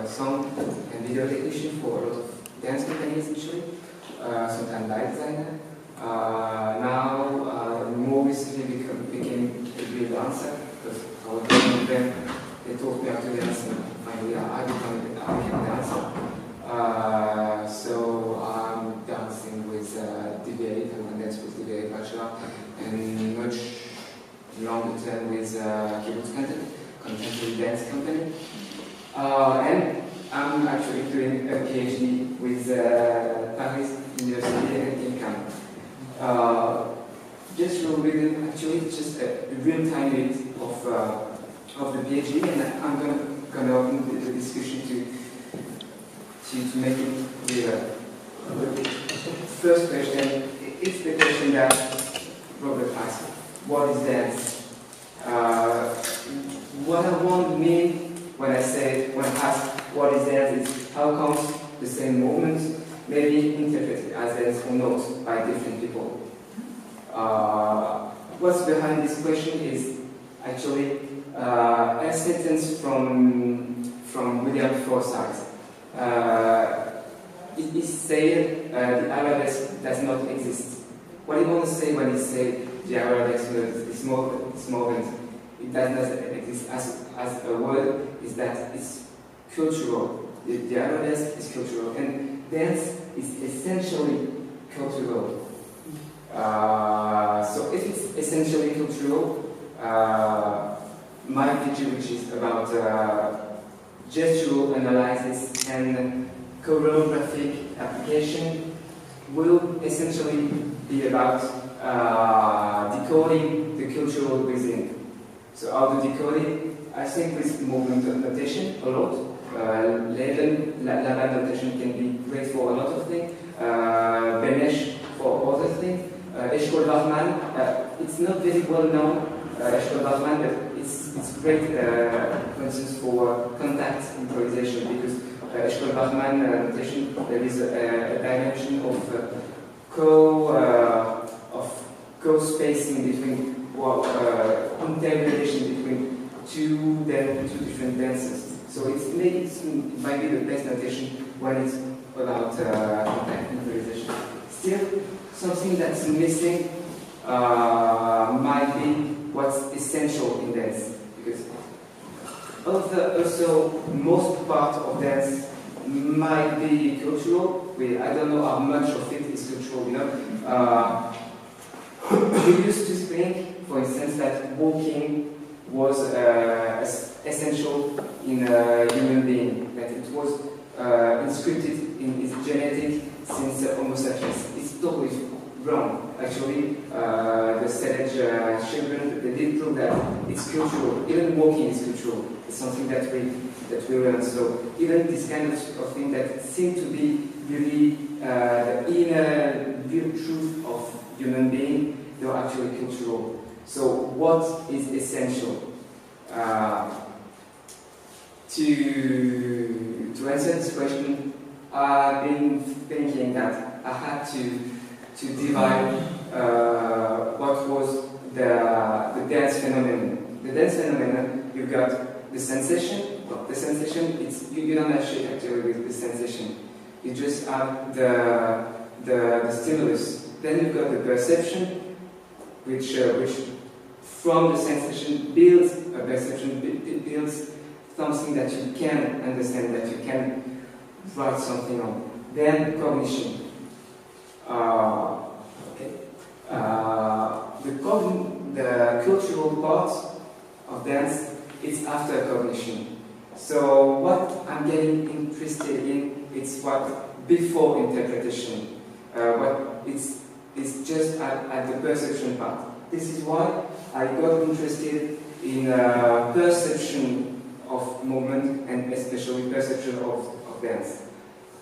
sound and video technician for a lot of dance companies actually, sometimes light designer. Now, more recently became a real dancer, because I was working with them, they taught me how to dance, and finally I became a dancer. So I'm dancing with DV8, and that's with DV8 Bachelor, and much longer term with Keyboard Contemporary Dance Company. And I'm actually doing a PhD with Paris University in Cannes. Just a reading, actually, just a real tiny bit of the PhD, and I'm gonna open the discussion to make it clearer. First question, it's the question that Robert asked: what is dance? What I want to mean when I ask what is dance is how comes the same movements may be interpreted as dance or not by different people. What's behind this question is actually a sentence from William Forsythe. It is said the Arabesque does not exist. What he wants to say when he says the Arabesque is more than it does not exist as a word, is that it's cultural. The Arabesque is cultural, and dance is essentially cultural. So if it's essentially cultural, my feature, which is about gestural analysis and choreographic application, will essentially be about decoding the cultural within. So how to decode it? I think with movement notation a lot. Laban notation can be great for a lot of things. Benesh for other things. Eshkol-Bachmann, it's not very well known, Eshkol-Bachmann, but it's great, for instance, for contact improvisation, because Eshkol-Bachmann notation, there is a dimension of co-spacing between, interrelation between two different dances. So it might be the best notation when it's about contact improvisation. Still, something that's missing might be what's essential in dance, because also most part of dance might be cultural. I don't know how much of it is cultural. We used to think, for instance, that walking was essential in a human being, that it was inscripted in its genetic since Homo sapiens. It's totally wrong. Actually, the Sedge children, they did prove that it's cultural. Even walking is cultural. It's something that we learn. So even this kind of thing that seems to be really the inner real truth of human being, they're actually cultural. So what is essential? To answer this question, I've been thinking that I had to divide what was the dance phenomenon. The dance phenomenon, you've got the sensation. Well, the sensation, you don't have shit actually with the sensation. You just have the stimulus. Then you've got the perception, which from the sensation builds a perception, builds something that you can understand, that you can write something on. Then cognition. The cultural part of dance is after cognition. So what I'm getting interested in, it's what before interpretation. It's just at the perception part. This is why I got interested in perception of movement, and especially perception of dance.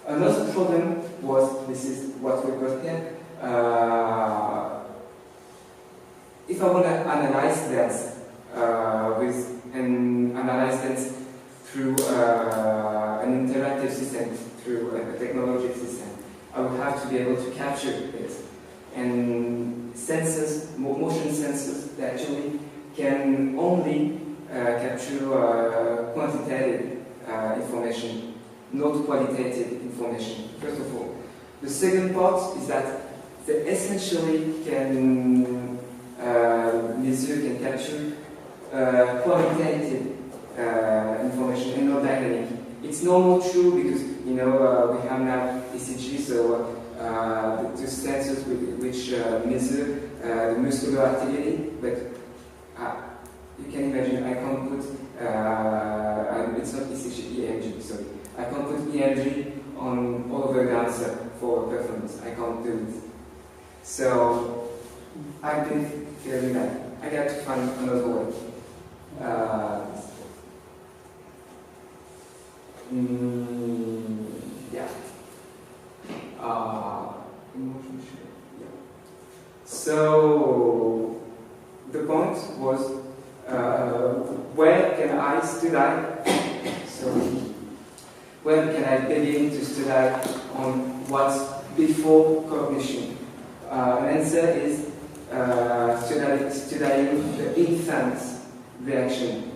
Another problem was, this is what we got here, if I want to analyze dance analyze dance through an interactive system, through a technological system, I would have to be able to capture it. And sensors, motion sensors, that actually can only capture quantitative information. not qualitative information, first of all. The second part is that they essentially can, Monsieur can capture qualitative information and not dynamic. It's normal true because, you know, we have now ECG, so the sensors which measure the muscular activity, but you can imagine I can't put, it's not ECG, EMG, sorry. I can't put EMG on all of the dancer for performance. I can't do it. So I've been feeling that. I got to find another way. Yeah. Yeah. So the point was, where can I study? So where can I begin to study on what's before cognition? An answer is studying the infant's reaction.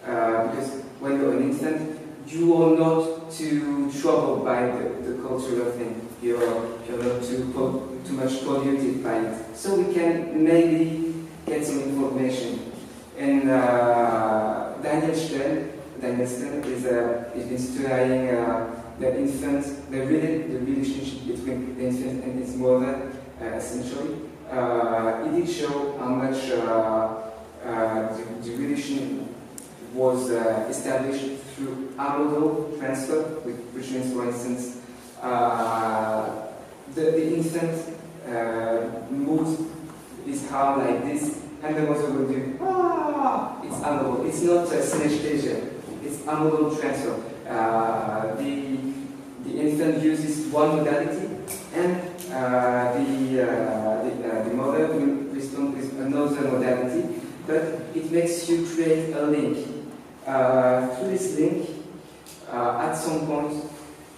Because when you're an infant, you are not too troubled by the cultural thing. You're not too much polluted by it. So we can maybe get some information. And Daniel Stern has been studying the infant, the relationship between the infant and his mother, essentially. He did show how much the relation was established through amodal transfer, which means, for instance, the infant moves his arm like this, and the mother will do, it's amodal. It's not synesthesia, it's amodal transfer. The infant uses one modality, and the mother will respond with another modality, but it makes you create a link. Through this link, at some point,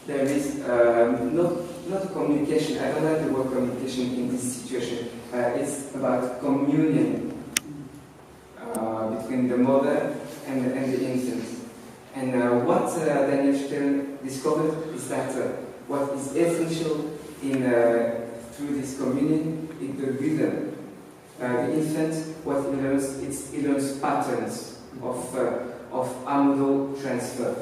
there is not a communication. I don't like the word communication in this situation. It's about communion between the mother and the infant. And what Daniel Stern discovered is that what is essential in through this communion is the rhythm. The infant, what he learns patterns of amodal transfer.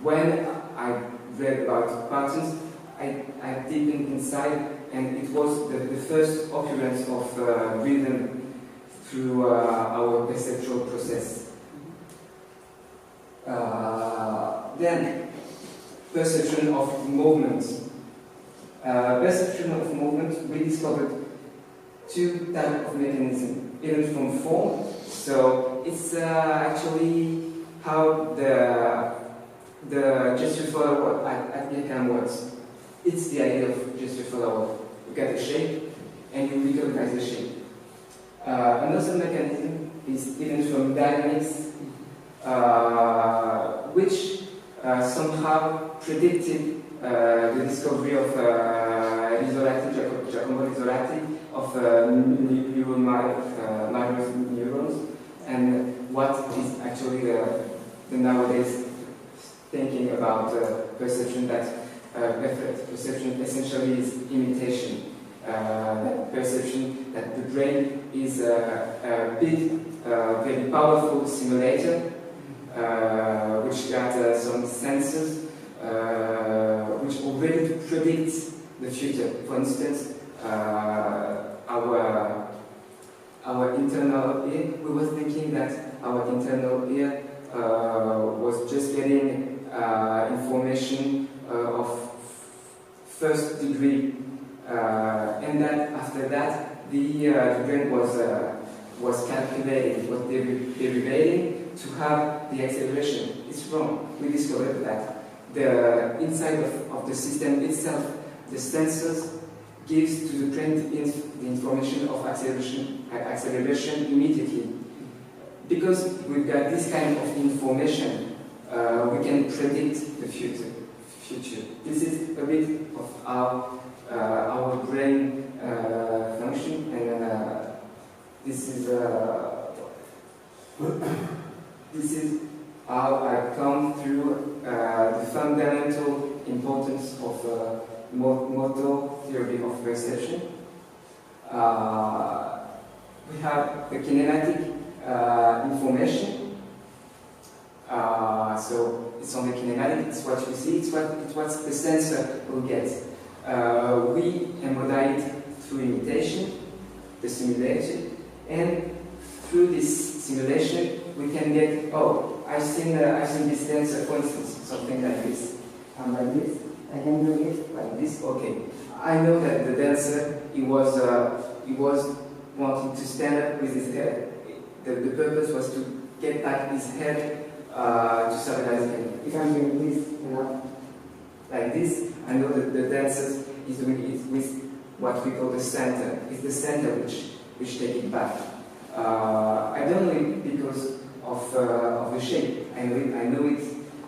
When I read about patterns, I deepened inside, and it was the first occurrence of rhythm through our perceptual process. Then, perception of movement. Perception of movement, we discovered two types of mechanisms, even from form. So it's actually how the gesture follower at Yohann works. It's the idea of gesture follower. You get a shape and you recognize the shape. Another mechanism is even from dynamics, which somehow predicted the discovery of Giacomo Isolati of neural neurons, and what is actually the nowadays thinking about perception, that perception essentially is imitation. That perception that the brain is a big, very powerful simulator, which got some sensors which already predict the future. For instance, our internal ear, we were thinking that our internal ear was just getting information of first degree, and that after that the brain was calculating, was derivating to have the acceleration. It's wrong. We discovered that the inside of the system itself, the sensors gives to the brain the information of acceleration immediately. Because we've got this kind of information, we can predict the future. This is a bit of how our brain function, and this is how I come through the fundamental importance of motor theory of perception. We have the kinematic information. So it's on the kinematic, it's what you see, it's what the sensor will get. We embody it through imitation, the simulation, and through this simulation we can get, oh, I've seen this dancer, for instance, something like this. And like this, I can do it like this, okay. I know that the dancer, he was wanting to stand up with his head. The purpose was to get back his head to stabilize him. If I'm doing this, like this, I know that the dancer is doing it with what we call the center. It's the center which take it back. I don't know it because of the shape. I know it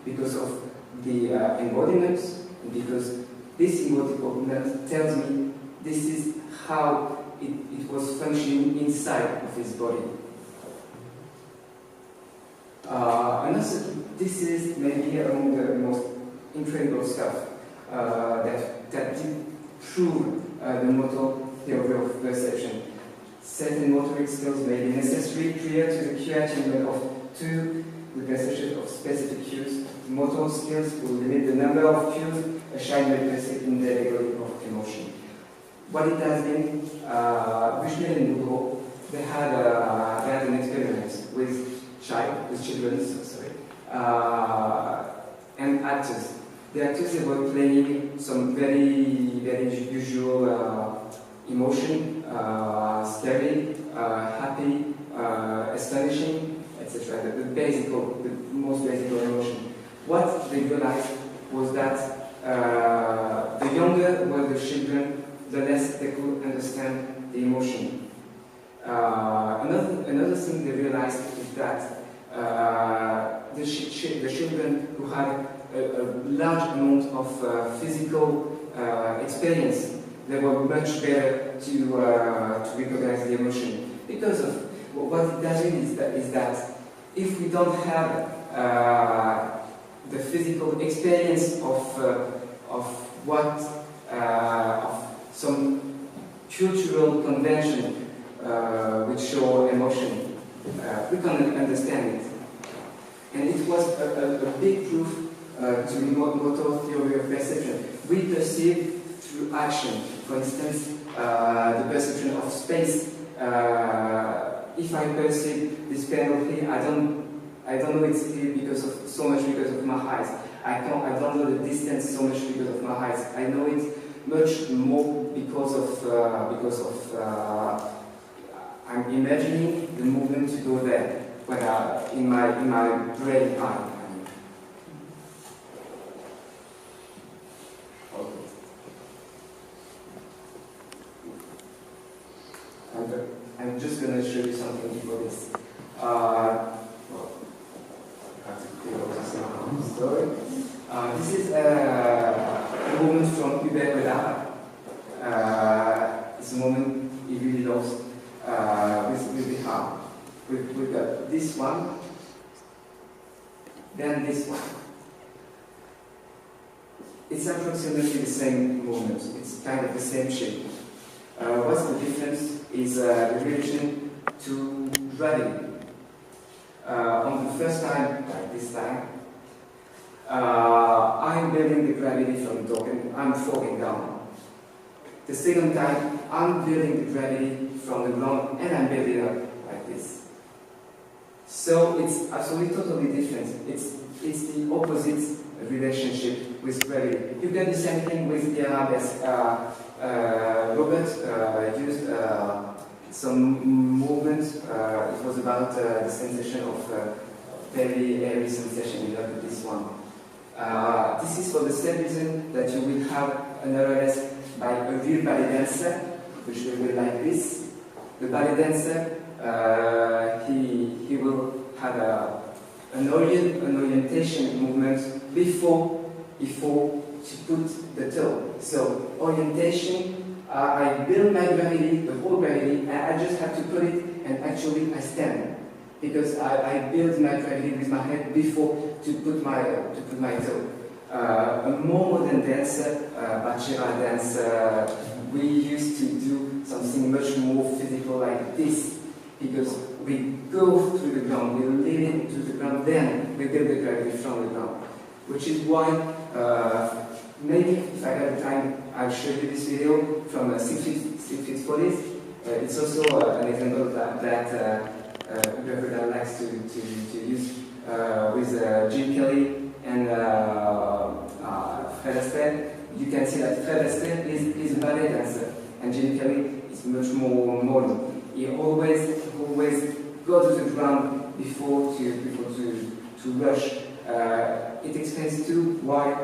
because of the embodiments, because this embodiment tells me this is how it was functioning inside of his body. And also, this is maybe among the most incredible stuff that did prove the motor theory of perception. Certain motoric skills may be necessary prior to the cue achievement of the perception of specific cues. Motor skills will limit the number of cues a child may perceive in their degree of emotion. What it has been, Bushner and Hugo, they had an experiment with children, and actors. The actors, they were playing some very, very usual emotion, scary, happy, astonishing, etc. The most basic emotion. What they realized was that the younger were the children, the less they could understand the emotion. Another thing they realized is that the children who had a large amount of physical experience, they were much better to recognize the emotion. Because of what it does mean is that if we don't have the physical experience of what of some cultural convention which show emotion, we can understand it. And it was a big proof to the motor theory of perception. We perceive through action. For instance, the perception of space. If I perceive this panel here, I don't know it's here so much because of my eyes. I don't know the distance so much because of my eyes. I know it much more because of I'm imagining the movement to go there when in my brain eye. I'm just going to show you something before this. I have to clear up this story. This is a moment from Hubert Vedara. It's a moment he really loves with the harp. We've got this one, then this one. It's approximately the same movement. It's kind of the same shape. What's the difference is the relation to gravity. On the first time, like this time, I'm building the gravity from the top and I'm falling down. The second time, I'm building the gravity from the ground and I'm building up like this. So it's absolutely totally different. It's the opposite relationship with gravity. You get the same thing with the Arabesque. Robert used some movement. It was about the sensation of very airy sensation. You look at this one. This is for the same reason that you will have an Arabesque by a real ballet dancer, which will be like this. The ballet dancer, he will have an orientation movement before to put the toe. So orientation, I build my gravity, the whole gravity, and I just have to put it, and actually I stand. because I build naturally with my head before to put my toe. A more modern dancer, Bachira dance, we used to do something much more physical like this, because we go through the ground, we lean into the ground, then we build the gravity from the ground. Which is why, maybe if I have time, I'll show you this video from 6 Feet Follies. It's also an example that Weber likes to use with Jim Kelly and Fred Astaire. You can see that Fred Astaire is a ballet dancer, and Jim Kelly is much more modern. He always go to the ground before to rush. It explains too why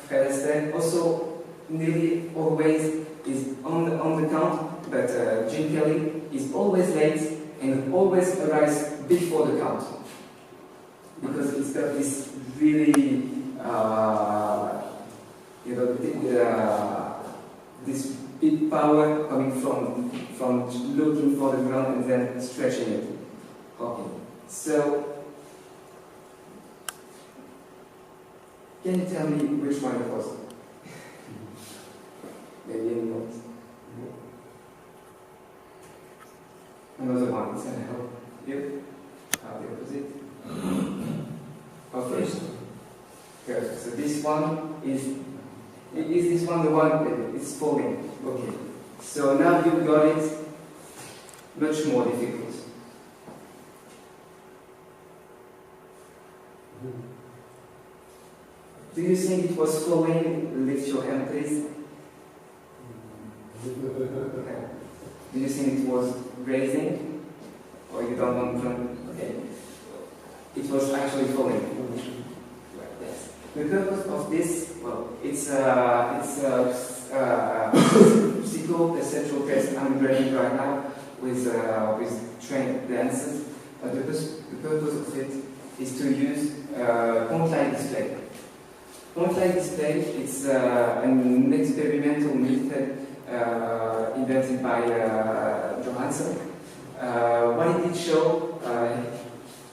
Fred Astaire also nearly always is on the count, but Jim Kelly is always late and always arrives before the count, because he's got this really this big power coming from looking for the ground and then stretching it. Okay, so can you tell me which one it was? Maybe anyone. Another one. Is that help you? The opposite. Okay. Good. So this one is this one the one that is falling? Okay. So now you got it. Much more difficult. Do you think it was falling? Lift your hand, please. Okay. Do you think it was raising? Or you don't want to? Okay. It was actually falling. Yes. The purpose of this, well, it's psycho-perceptual test I'm running right now with trained dancers. The purpose of it is to use point-light display. Point-light display, it's an experimental method invented by Yohann Zeitoun. What it did show,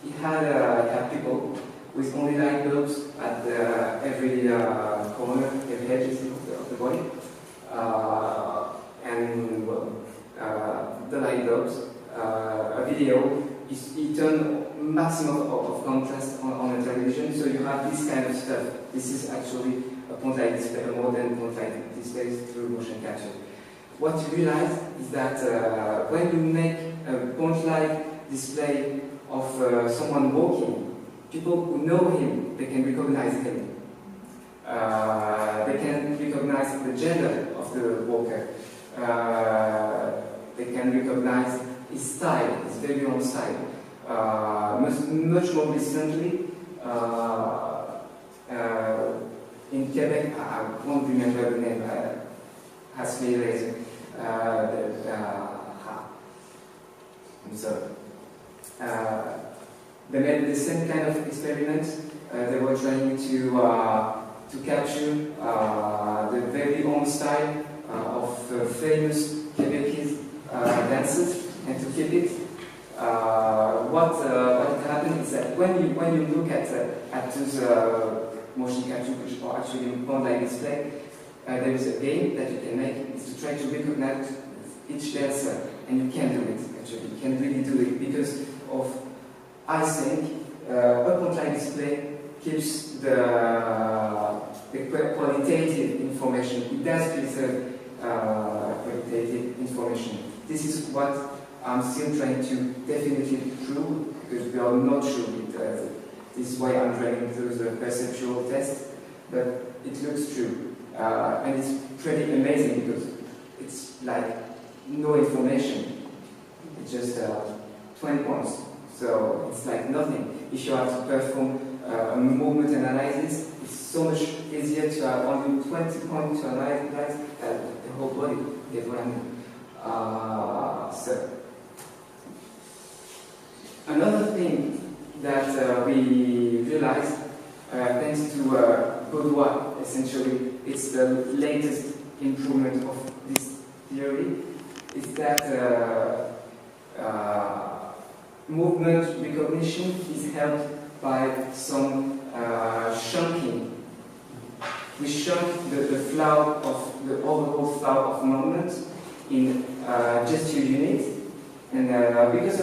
he had people with only light bulbs at every corner, every edges of the body, and well, the light bulbs. A video, he turned maximum of contrast on the television, so you have this kind of stuff. This is actually a point-light display, a modern point-light display through motion capture. What you realize is that when you make a point-light display of someone walking, people who know him, they can recognize him. They can recognize the gender of the walker. They can recognize his style, his very own style. Much more recently, in Quebec, I won't remember the name, has me later. I'm sorry. They made the same kind of experiment. They were trying to capture the very own style of famous Quebecese dancers and to keep it. What happened is that when you look at those motion capture, which are actually point-light display, there is a game that you can make, is to try to recognize each dancer, and you can do it, actually. You can really do it because of, I think, a point-light display keeps the qualitative information. It does preserve qualitative information. This is what I'm still trying to definitely prove, because we are not sure it does. This is why I'm trying to do the perceptual test, but it looks true. And it's pretty amazing because it's like no information. It's just 20 points. So it's like nothing. If you have to perform a movement analysis, it's so much easier to have only 20 points to analyze the whole body. Get what I mean? So another thing that we realized, thanks to Baudois, essentially, it's the latest improvement of this theory, is that movement recognition is helped by some chunking. We chunk the flow of the overall flow of movement in gesture units, and because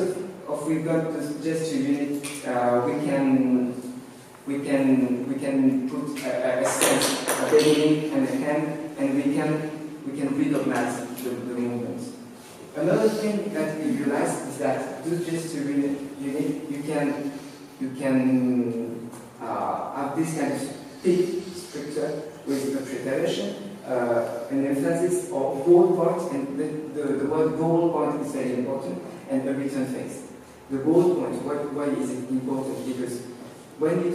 of we've got this gesture unit, we can put a sense, a beginning and a hand, and we can recognize the movements. Another thing that we realize is that those gesture unit you can have this kind of peak structure with a preparation, an emphasis or goal point, and the word goal point is very important, and a return phase. The goal point, why is it important? Because when you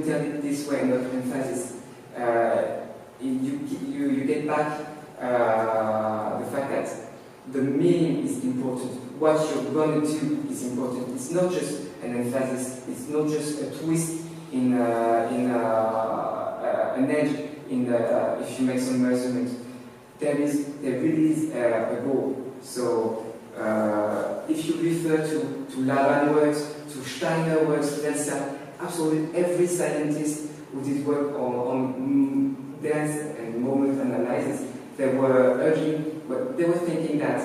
tell it this way, not emphasis, you get back the fact that the meaning is important. What you're going to do is important. It's not just an emphasis. It's not just a twist in an edge. If you make some measurements, there really is a goal. So if you refer to Laban works, to Steiner works, there's absolutely every scientist who did work on dance and movement analysis, they were urging, they were thinking that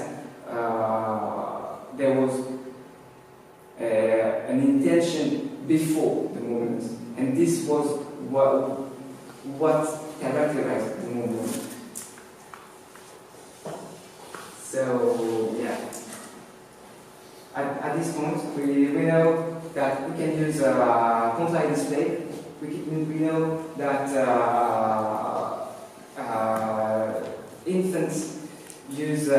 there was an intention before the movement, and this was what characterized the movement. So, yeah. At this point, we know that we can use quantile display. We know that infants use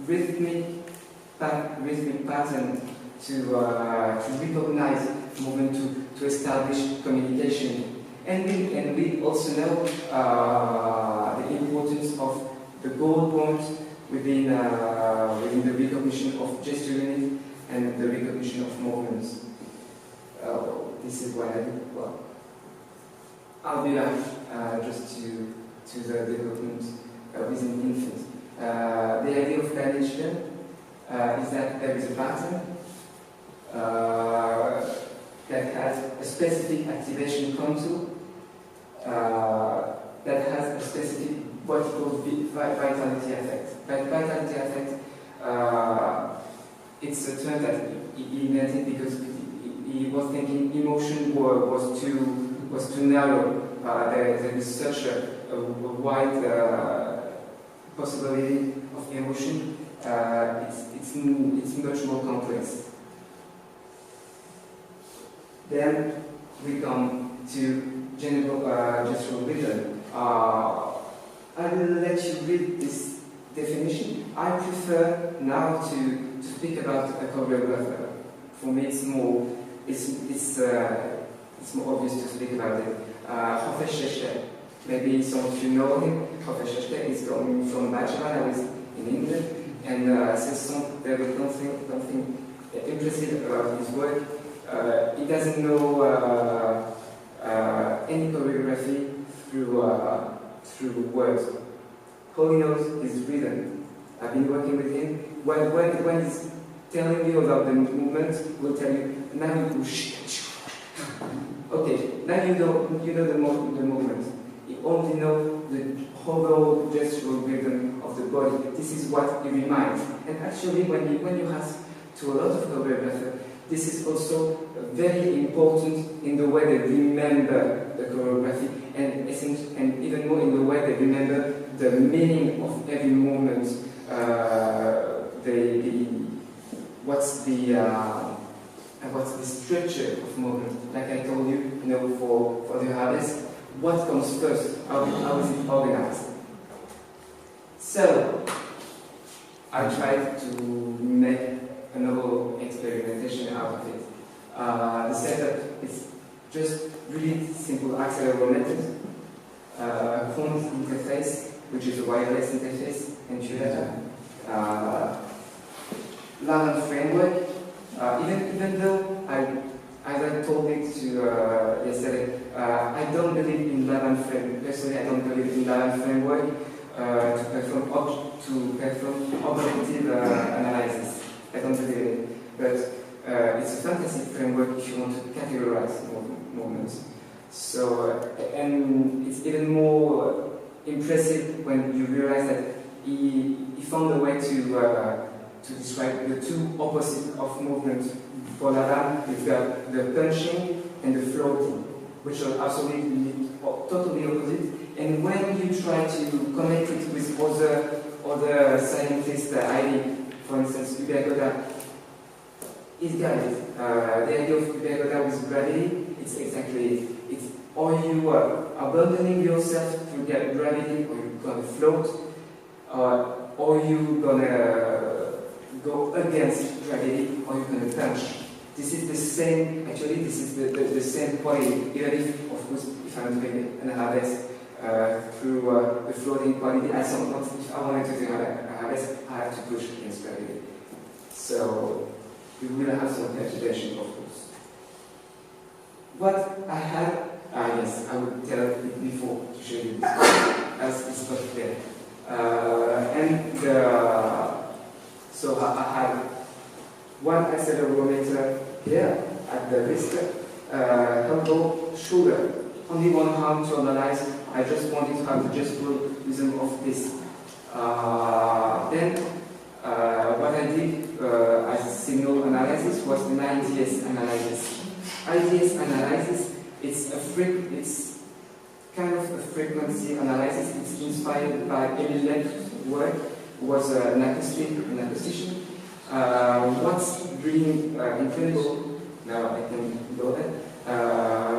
rhythmic pattern to recognize movement, to establish communication. And we also know the importance of the goal point within the recognition of gesture unit and the recognition of movements. This is what I do. Well, I'll be back just to the development within infants. The idea of dimension is that there is a pattern that has a specific activation contour, that has a specific what we call vitality effect. Vitality effect, it's a term that he invented because he was thinking emotion was too narrow. There is such a wide possibility of emotion. It's much more complex. Then we come to general gestural rhythm. I will let you read this definition. I prefer now to speak about a choreographer. For me, it's more obvious to speak about it. Professor, maybe some of you know him. Professor is coming from Bachelor. I was in England, and says there was nothing impressive about his work. He doesn't know any choreography through words. All he knows is rhythm. I've been working with him. When he's telling you about the movement, we'll tell you, now you do okay, now you know the movement. You only know the whole gestural rhythm of the body. This is what he reminds. And actually, when you ask to a lot of choreographers, this is also very important in the way they remember the choreography, and even more in the way they remember the meaning of every movement. What's the structure of movement? Like I told you, for the artist, what comes first? How is it organized? So I tried to make another experimentation out of it. The setup is just really simple accelerometer, phone interface, which is a wireless interface, and Laban framework. Even though as I told it to yesterday, I don't believe in Laban framework. Personally, I don't believe in Laban framework to perform objective analysis. I don't believe in it. But it's a fantastic framework if you want to categorize movements. So, and it's even more impressive when you realize that he found a way to describe the two opposites of movement. For Laban, you've got the punching and the floating, which are absolutely totally opposite. And when you try to connect it with other scientists' idea, for instance, Hubert, he's got it. The idea of Hubert with gravity, it's exactly it. It's or you are abandoning yourself to get gravity, or you're gonna float, or you're gonna go against gravity, or you're gonna punch. This is the same. Actually, this is the same quality. Even if, of course, if I'm doing an arabesque through the floating quality, at some point, if I wanted to do an arabesque, I have to push against gravity. So you will have some perturbation, of course. What I had. Yes, I would tell it before to show you this, as it's not there. So I have one accelerometer here at the wrist, elbow, shoulder. Only one arm to analyze. I just wanted to have the gestural rhythm of this. Then, what I did as signal analysis was an IDS analysis. IDS analysis. It's kind of a frequency analysis. It's inspired by Emil Lemp's work, who was an acoustician. What's really incredible, now I can go there,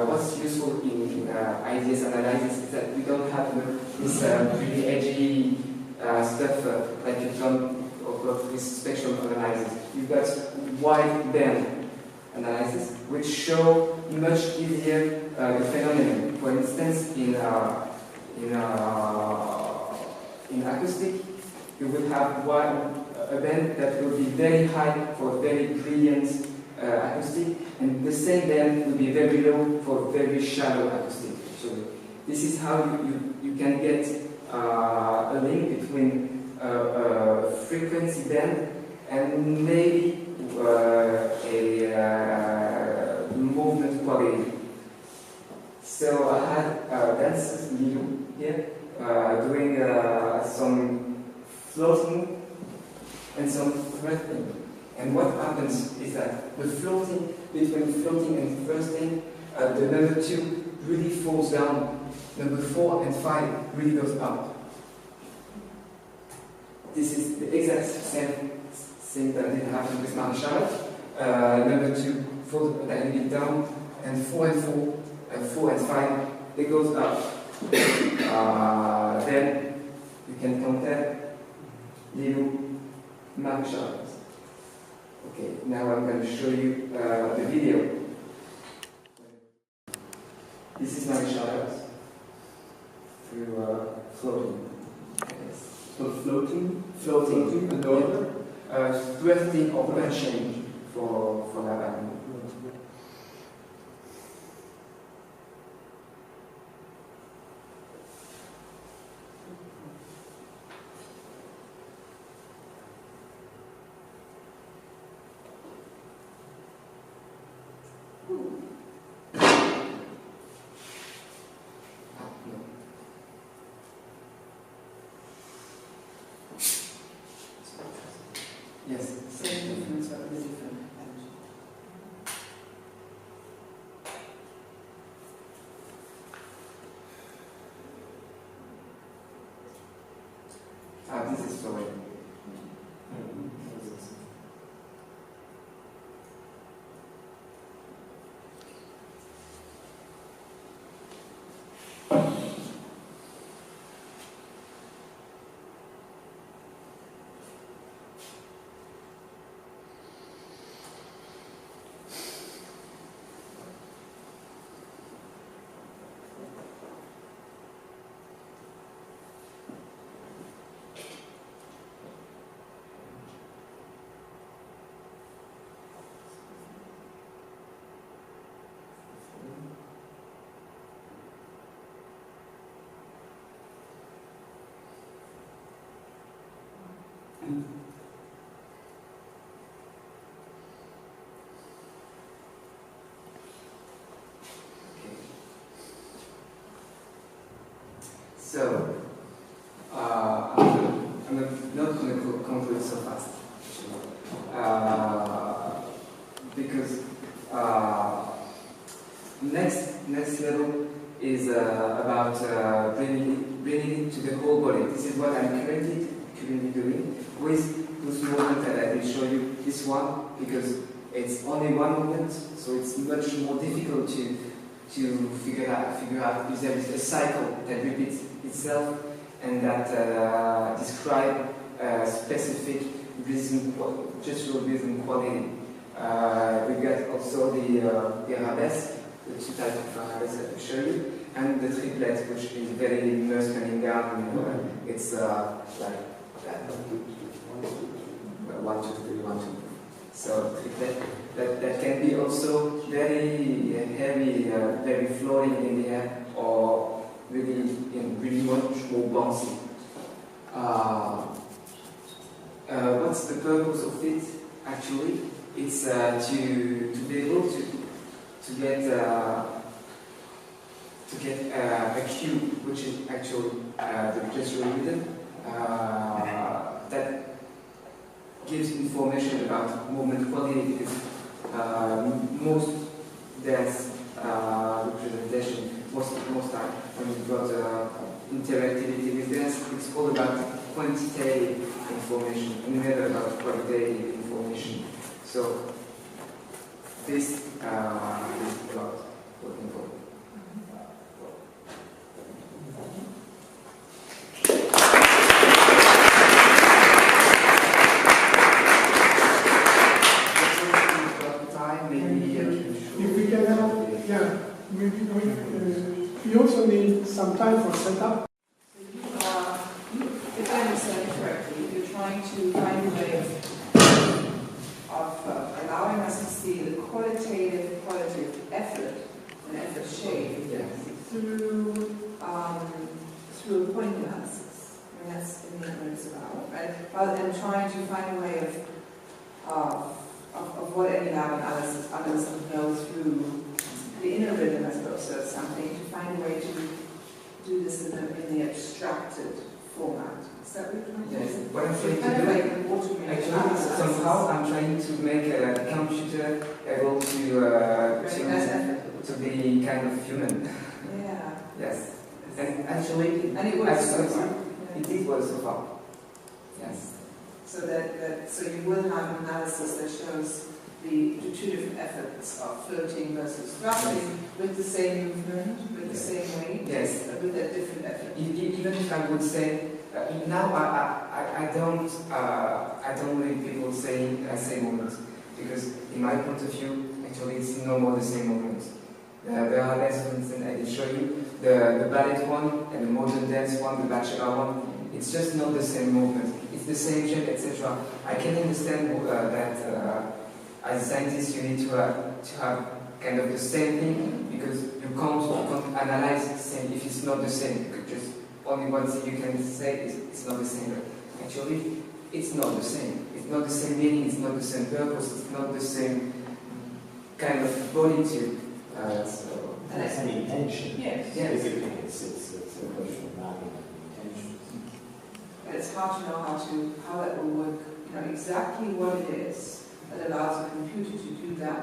what's useful in IDS analysis is that we don't have this really edgy stuff like you've done with spectrum analysis. You've got wide band analysis, which show much easier the phenomenon. For instance, in acoustic, you will have a band that will be very high for very brilliant acoustic, and the same band will be very low for very shallow acoustic. So this is how you can get a link between a frequency band and maybe a movement quality. So I had dancers, Lilu, here, doing some floating and some thrusting. And what happens is that the floating, between floating and thrusting, the number 2 really falls down. Number 4 and 5 really goes up. This is the exact same thing that did happen with Marshall. Number 2 falls a tiny bit down, and 4 and 5, they goes up. Then you can compare Lilu Marshall. Okay, now I'm going to show you the video. This is Marshall through floating. So floating Floating. and over? Thrusting or punching for Laban. Yes, same difference, but a bit different. This is flowing. So, I'm not going to conclude so fast, because next level is about bringing it to the whole body. This is what I'm currently doing with this movement, and I will show you this one because it's only one movement, so it's much more difficult to figure out if there is a cycle that repeats itself and that describe specific rhythm, gestural rhythm quality. We got also the arabesque, the two types of arabesque that I show you, and the triplet, which is very nurse coming down. It's like that. 1, 2, 3, 1, 2. So triplet that can be also very heavy, very floating in the air, or really much more bouncy. What's the purpose of it? Actually, it's to be able to get a cue, which is actually the gestural rhythm that gives information about movement quality, because most dance representation, most time when you've got interactivity with dance, it's all about quantitative information and never about qualitative information. So this is about looking for. We also need some time for setup. If I understand correctly, you're trying to find a way of allowing us to see the qualitative effort and effort shape through a point analysis. And that's in what it's about, right? Rather than trying to find a way of what any lab analysis would know through the inner rhythm, I suppose, so something to find a way to do this in the abstracted format. Is that what you're trying to do? Yes. What I'm trying kind to of do, like an automated actually, somehow I'm trying to make a computer able to be kind of human. Yeah. Yes. And actually, And it works so far. It did work so far. Yes. So so you will have an analysis that shows the two different efforts of floating versus thrusting with the same movement, with the same weight, Yes. with a different effort. Even if I would say now I don't read people saying same movement, because in my point of view actually it's no more the same movement. There are lessons, and I will show you the ballet one and the modern dance one, the bachelor one. It's just not the same movement. It's the same shape, etc. I can understand that as a scientist you need to have kind of the same thing, because you can't analyze the same if it's not the same. You could just only one thing you can say is it's not the same. But actually, it's not the same. It's not the same meaning. It's not the same purpose. It's not the same kind of body too. And it's an intention. Yes. Yes. Basically, it's a question of mapping intentions. And it's hard to know how that will work. You know exactly what it is that allows a computer to do that.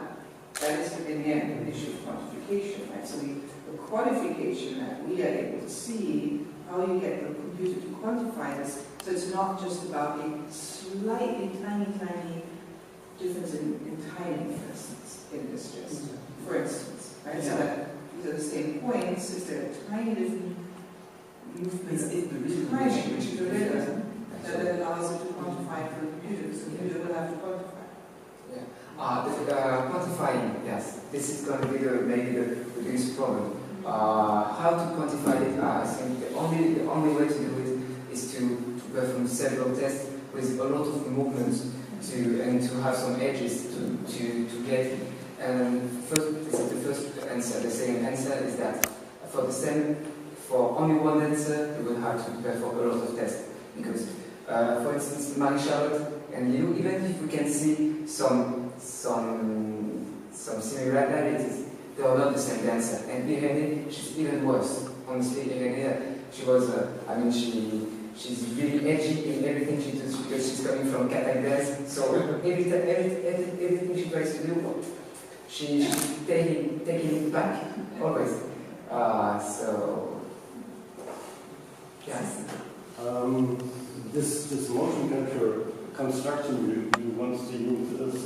That is, in the end, an issue of quantification, right? So the quantification that we are able to see, how you get the computer to quantify this, so it's not just about a slightly tiny difference in timing, for instance, in this just, for instance, right? So that these are the same points, is there a tiny different movement in timing, which is a rhythm that allows it to quantify for the computer, so the computer will have to quantify. Quantifying, yes. This is going to be maybe the biggest problem. How to quantify it? I think the only way to do it is to perform several tests with a lot of movements and to have some edges to get it. And first, this is the first answer. The second answer is that for only one answer, you will have to perform a lot of tests, because, for instance, Marie-Charlotte and you, even if we can see some similarities, they are not the same dancer. And Irene, she's even worse. honestly, Elena, she was, she's really edgy in everything she does because she's coming from Catholic dance. So everything she tries to do, she's taking it back, always. So, yes. This motion capture construction you want to use is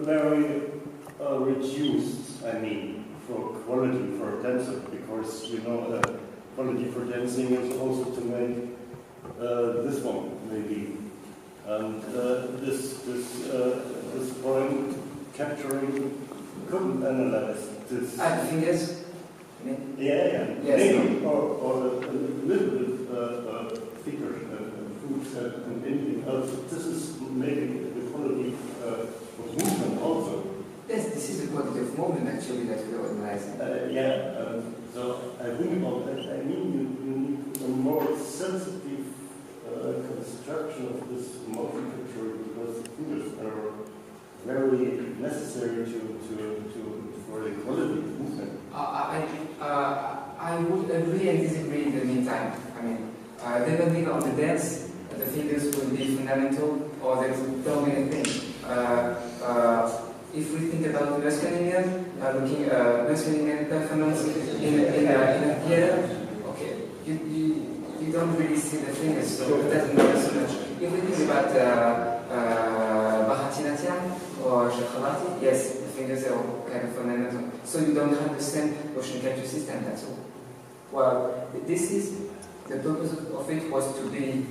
very reduced, for quality for a dancer, because quality for dancing is also to make this one maybe, and this point capturing couldn't analyze this. I think yes. Yeah. Yes. Maybe, or a little bit thicker food and anything else. This is maybe the quality of movement also. Yes, this is the quality of movement actually that we are analyzing. So I think about that. You need a more sensitive construction of this motion capture, because the fingers are very necessary for the quality of movement. I would agree and disagree in the meantime. Depending on the dance, the figures will be fundamental or the dominant thing. If we think about the masculine, looking at masculine performance in a theater, okay, you don't really see the fingers, so it doesn't matter so much. If we think about Bharatanatyam or Chevalier, yes, the fingers are kind of fundamental. So you don't have the same motion capture system, that's all. Well, the purpose of it was to be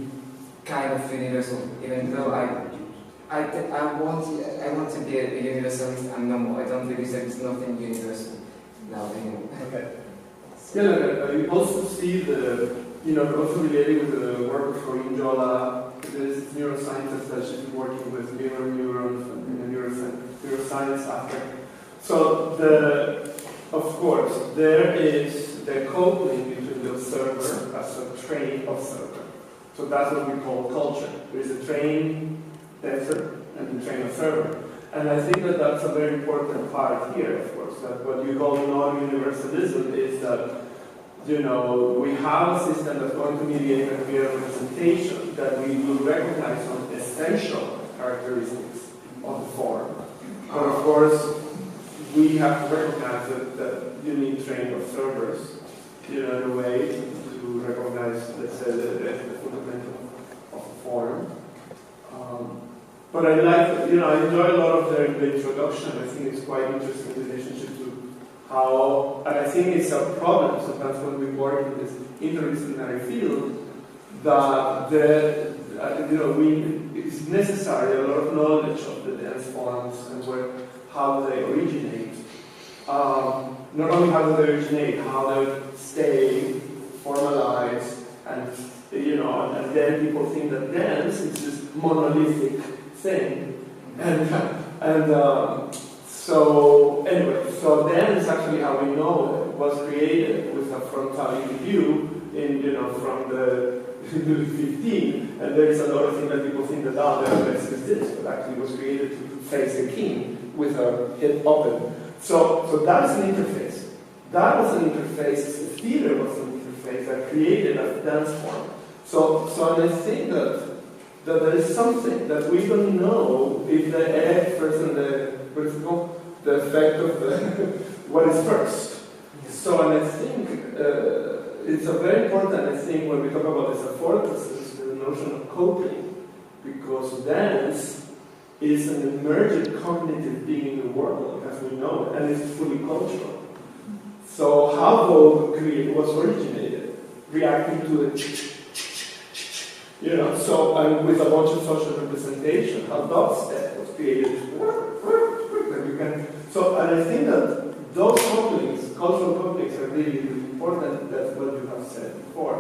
kind of universal, even though I want to be a universalist. I'm no more. I don't believe there is nothing universal now anymore. Okay. Yeah, you also see also related with the work of Jola, there's neuroscientists that should be working with mirror neurons and the neuroscience aspect. So of course, there is the coupling between the observer as a trained observer. So that's what we call culture. There is a trained dancer and the trained observer. And I think that that's a very important part here, of course, that what you call non-universalism is that, we have a system that's going to mediate a clear representation that we will recognize some essential characteristics of the form. But of course, we have to recognize that you need trained observers, in a way to recognize, let's say, the fundamental of the form. But I enjoy a lot of the introduction. I think it's quite interesting in relationship to how, and I think it's a problem sometimes when we work in this interdisciplinary field, that it's necessary a lot of knowledge of the dance forms and how they originate. Not only how they originate, how they stay formalized, and and then people think that dance is this monolithic thing, so dance actually, how we know it was created with a frontality view from the 15, and there is a lot of things that people think that dance is this, but actually it was created to face the king with a head open. So that's an interface. That was an interface. The theater was an interface that created a dance form. So I think that there is something that we don't know if the egg first and the effect of what is first. So, and I think it's a very important, when we talk about this affordances, the notion of coping, because dance is an emergent cognitive being in the world, as we know it, and it's fully cultural. So how Vogue was originated, reacting to the so with a bunch of social representation, how dubstep was created. And I think that those couplings, cultural couplings, are really, really important. That's what you have said before.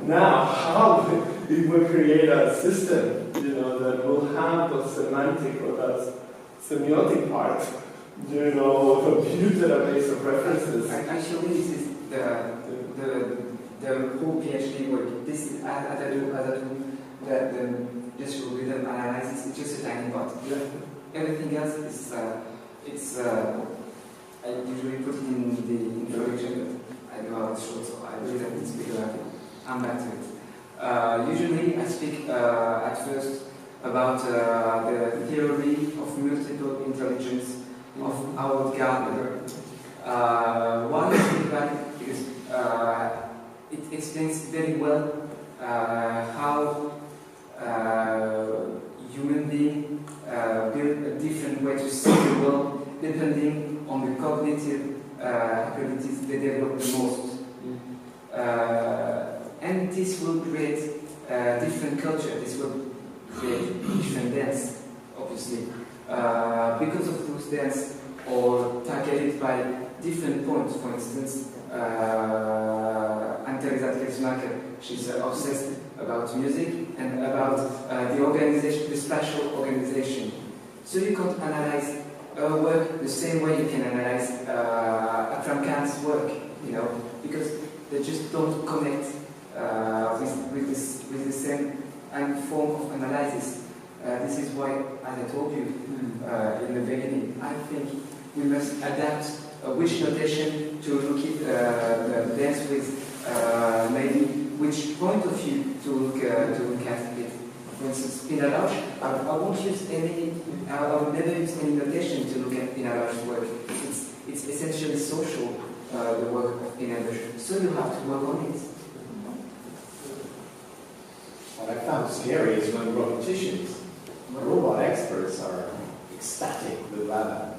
Now, how it will create a system, that will have the semantic or that semiotic part, the database of references. Actually, this is the whole PhD work. This is the gestural rhythm analysis. It's just a tiny part. Yeah. Everything else is I usually put in the introduction, but I you are short, so I didn't speak about it. I'm back to it. Usually I speak at first about the theory of multiple intelligence of Howard Gardner. Why I speak about it? Because it explains very well how human beings build a different way to see the world depending on the cognitive abilities they develop the most. And this will create different culture, this will create different dance, obviously. Because of those dance or targeted by different points, for instance, she's obsessed about music and about the organization, the spatial organization. So you can't analyze her work the same way you can analyze Akram Khan's work, you know, because they just don't connect with the same form of analysis. This is why, as I told you in the beginning, I think we must adapt which notation to look at the dance with, maybe which point of view to look at it. For instance, Pinaloche, I won't use any, I will never use any notation to look at Pinaloche's work. It's essentially social, the work of Pinaloche. So you have to work on it. What I found scary is when roboticians, robot experts are ecstatic with Laban.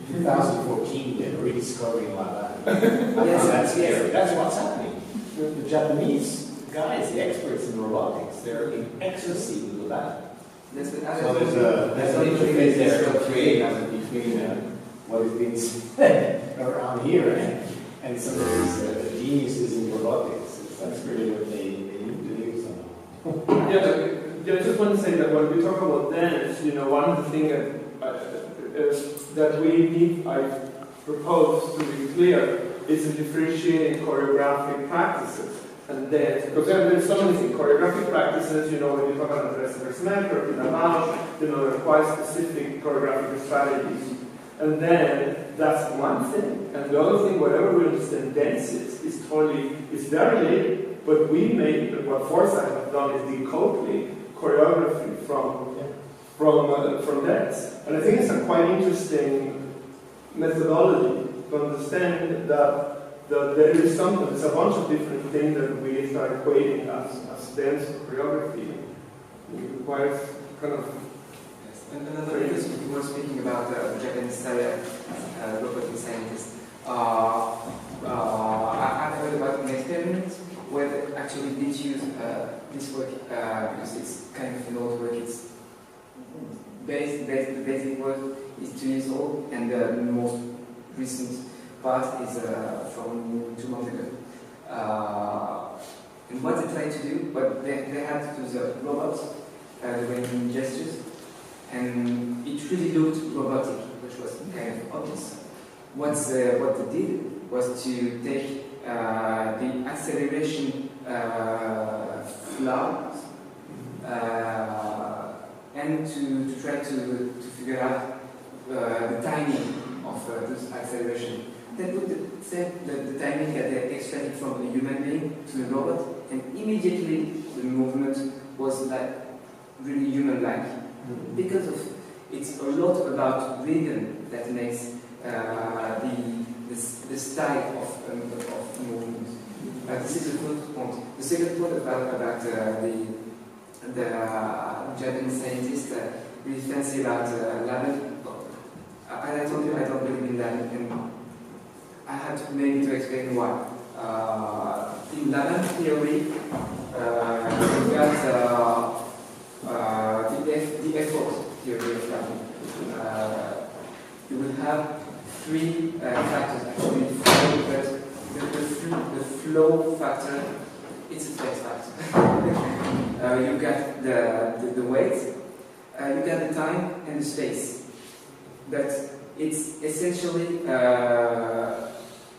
In 2014, they're rediscovering Laban. Yes, that's scary. That's what's happening. The Japanese guys, the experts in robotics, they're in ecstasy with Laban. So there's an interface there to create between what is being said around here and some of these geniuses in robotics. That's really what they need to do somehow. Yeah, I just want to say that when we talk about dance, you know, one of the things that we need, I propose to be clear, is in differentiating choreographic practices and dance. Because there's so many things. Choreographic practices, you know, when you talk about dress match or pinaloche, you know, they're quite specific choreographic strategies. And then that's one thing. And the other thing, whatever we understand dance is totally, it's very related, but we made, what Forsyth have done is decoupling choreography from dance. And I think it's a quite interesting methodology to understand that there is something, there's a bunch of different things that we start equating as dance choreography. It requires kind of... Yes. And another reason we were speaking about the Japanese robotic scientist. I've heard about an experiment where they actually did use this work because it's kind of an old work. It's the basic work is 2 years old, and the most recent part is from 2 months ago. And what they tried to do, but they had to do the robots doing gestures, and it really looked robotic, which was kind of obvious. What they did was to take the acceleration flaws and to try to figure out the timing of this acceleration. They put the timing that they extracted from a human being to the robot, and immediately the movement was like really human-like. Because of it's a lot about rhythm that makes the style of movement. This is the first point. The second point about the Japanese scientist really fancy about Laban. As I told you, I don't believe in that, and I had maybe to explain why. In Laban theory, you got the effort theory of Laban. You will have 3 factors, actually 4, but the flow factor, it's a flex factor. You got the weight, you got the time and the space. But it's essentially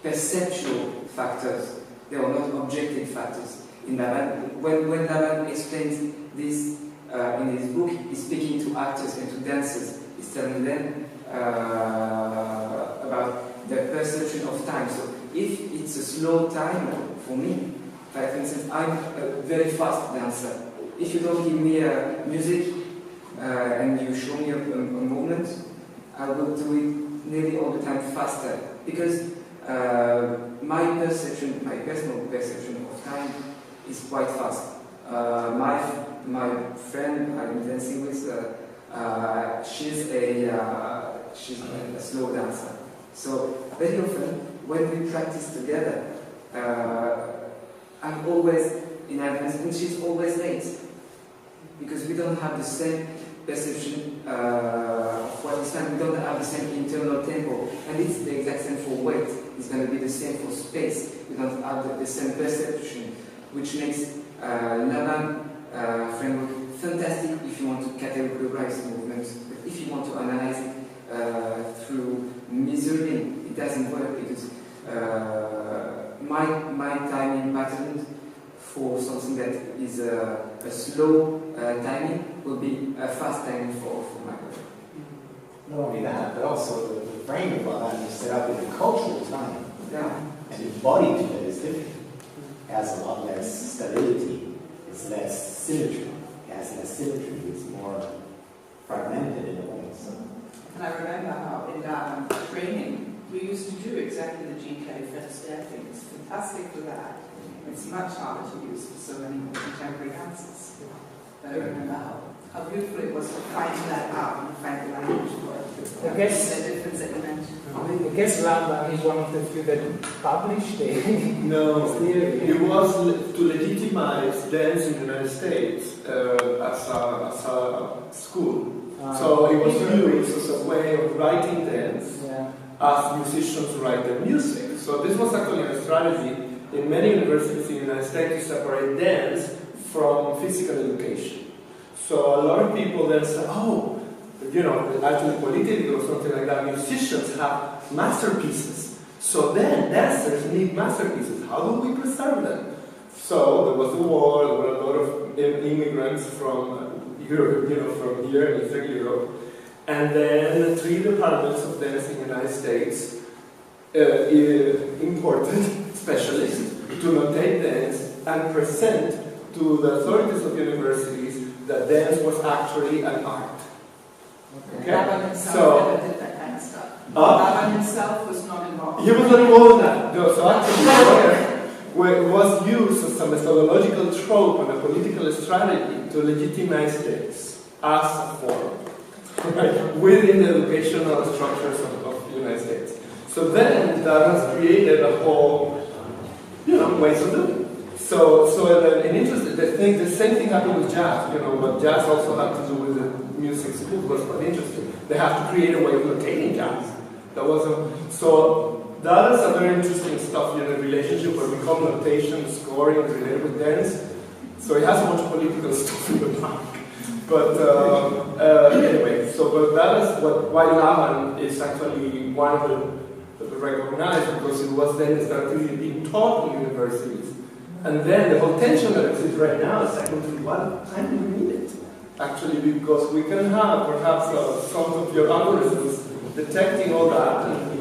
perceptual factors. They are not objective factors. In Laban, when Laban explains this in his book, he's speaking to actors and to dancers. He's telling them about the perception of time. So if it's a slow time for me. For instance, I'm a very fast dancer. If you don't give me music and you show me a movement, I will do it nearly all the time faster, because my personal perception of time is quite fast. My friend I'm dancing with, she's a slow dancer. So very often when we practice together, I'm always in advance and she's always late, because we don't have the same perception of what is time. We don't have the same internal tempo, and it's the exact same for weight. It's going to be the same for space. We don't have the same perception, which makes Laban framework fantastic if you want to categorize movements. But if you want to analyze it through measuring, it doesn't work, because my timing pattern for something that is a slow timing will be a fast timing for my work. Not only that, but also the frame of Laban is set up in a cultural time. Yeah. And the body to it is different. It has a lot less stability, it's less symmetry. It has less symmetry, it's more fragmented in a way. So. And I remember how in our training we used to do exactly the Jean Kelly Fred Astaire thing. It's fantastic for that. It's much harder to use for so many more contemporary dances. But I remember how beautiful it was to find that out and find the language for it. I guess the difference that you mentioned. I guess Laban is one of the few that published it. No, it was to legitimize dance in the United States as a school. So it was used as a way of writing dance as musicians write their music. So this was actually a strategy in many universities in the United States to separate dance from physical education. So a lot of people then say, oh, you know, actually politically or something like that, musicians have masterpieces. So then dancers need masterpieces. How do we preserve them? So there was the war, there were a lot of immigrants from Europe, from here in Eastern Europe. And then 3 departments of dance in the United States imported specialists to notate dance and present to the authorities of universities that dance was actually an art. Okay? Laban himself never did that kind of stuff. Laban himself was not involved. He was not involved in that. No, so actually, where it was used as a methodological trope and a political strategy to legitimize dance as a form, right, within the educational structures of the United States. So then that has created a whole, ways of doing it. So an interesting thing, the same thing happened with jazz. What jazz also had to do with the music school was quite interesting. They have to create a way of notating jazz. So that is a very interesting stuff in a relationship where we call notation, scoring related with dance. So it has a bunch of political stuff in the back. But anyway, but that is why Laban is actually one of the recognized, because it was then started being taught in universities. And then the whole tension that exists right now is secondly, what time do we need it? Actually, because we can have perhaps some of your algorithms detecting all that and